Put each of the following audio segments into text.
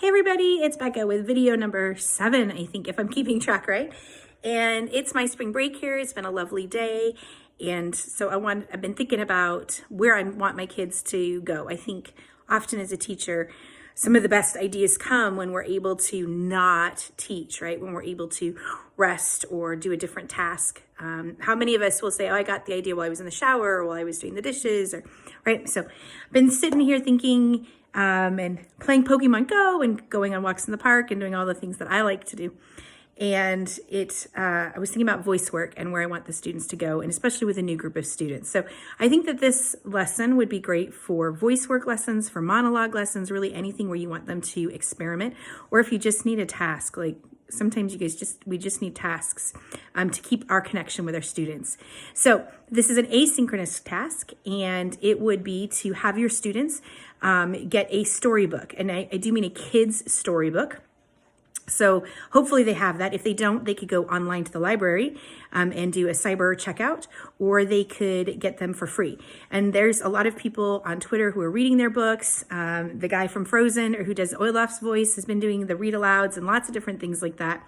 Hey everybody, it's Becca with video number 7, I think, if I'm keeping track right. And it's my spring break here. It's been a lovely day. And so I've been thinking about where I want my kids to go. I think often as a teacher, some of the best ideas come when we're able to not teach, right? When we're able to rest or do a different task. How many of us will say, oh, I got the idea while I was in the shower or while I was doing the dishes, or right? So I've been sitting here thinking, and playing Pokemon Go and going on walks in the park and doing all the things that I like to do. And I was thinking about voice work and where I want the students to go, and especially with a new group of students. So I think that this lesson would be great for voice work lessons, for monologue lessons, really anything where you want them to experiment, or if you just need a task, like sometimes we just need tasks to keep our connection with our students. So this is an asynchronous task, and it would be to have your students get a storybook. And I do mean a kid's storybook. So hopefully they have that. If they don't, they could go online to the library and do a cyber checkout, or they could get them for free. And there's a lot of people on Twitter who are reading their books. The guy from Frozen, or who does Olaf's voice, has been doing the read alouds and lots of different things like that.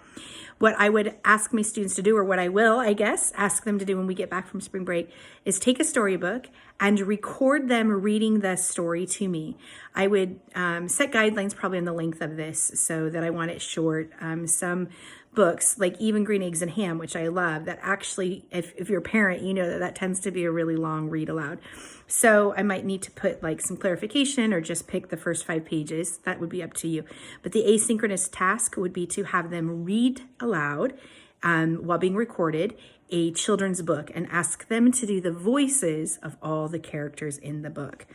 What I would ask my students to do, or what I will, I guess, ask them to do when we get back from spring break, is take a storybook and record them reading the story to me. I would set guidelines probably on the length of this so that I want it short. Some books, like Even Green Eggs and Ham, which I love, that actually, if you're a parent, you know that tends to be a really long read aloud. So I might need to put like some clarification or just pick the first 5 pages. That would be up to you. But the asynchronous task would be to have them read aloud while being recorded a children's book, and ask them to do the voices of all the characters in the book.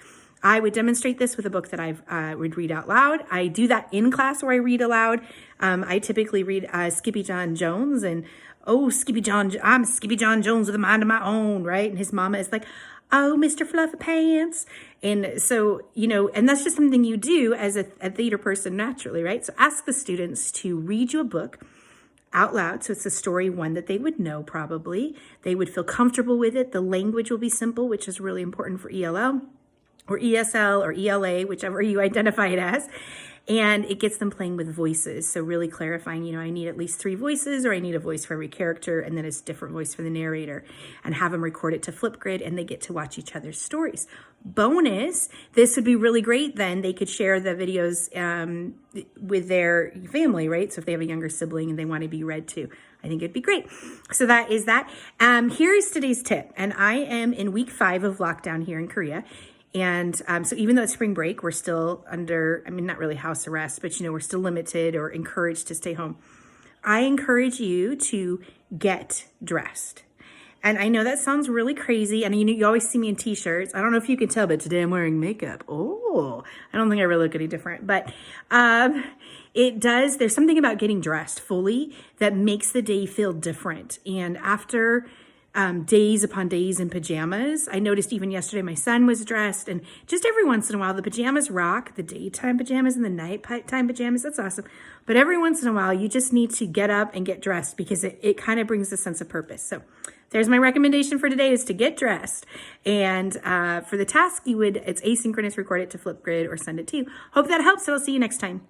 I would demonstrate this with a book that I would read out loud. I do that in class where I read aloud. I typically read Skippy John Jones, and I'm Skippy John Jones with a mind of my own, right? And his mama is like, oh, Mr. Fluffy Pants. And so, and that's just something you do as a theater person naturally, right? So ask the students to read you a book out loud. So it's a story, one that they would know probably. They would feel comfortable with it. The language will be simple, which is really important for ELL or ESL or ELA, whichever you identify it as. And it gets them playing with voices. So really clarifying, I need at least 3 voices, or I need a voice for every character, and then it's a different voice for the narrator, and have them record it to Flipgrid, and they get to watch each other's stories. Bonus, this would be really great then. They could share the videos with their family, right? So if they have a younger sibling and they want to be read to, I think it'd be great. So that is that. Here is today's tip. And I am in week 5 of lockdown here in Korea. And so even though it's spring break, we're still under, not really house arrest, but we're still limited or encouraged to stay home. I encourage you to get dressed. And I know that sounds really crazy. And you always see me in t-shirts. I don't know if you can tell, but today I'm wearing makeup. Oh, I don't think I really look any different. But there's something about getting dressed fully that makes the day feel different. And after days upon days in pajamas. I noticed even yesterday my son was dressed, and just every once in a while the pajamas rock, the daytime pajamas and the nighttime pajamas, that's awesome. But every once in a while you just need to get up and get dressed, because it kind of brings a sense of purpose. So there's my recommendation for today, is to get dressed. And for the task, it's asynchronous, record it to Flipgrid or send it to you. Hope that helps, and I'll see you next time.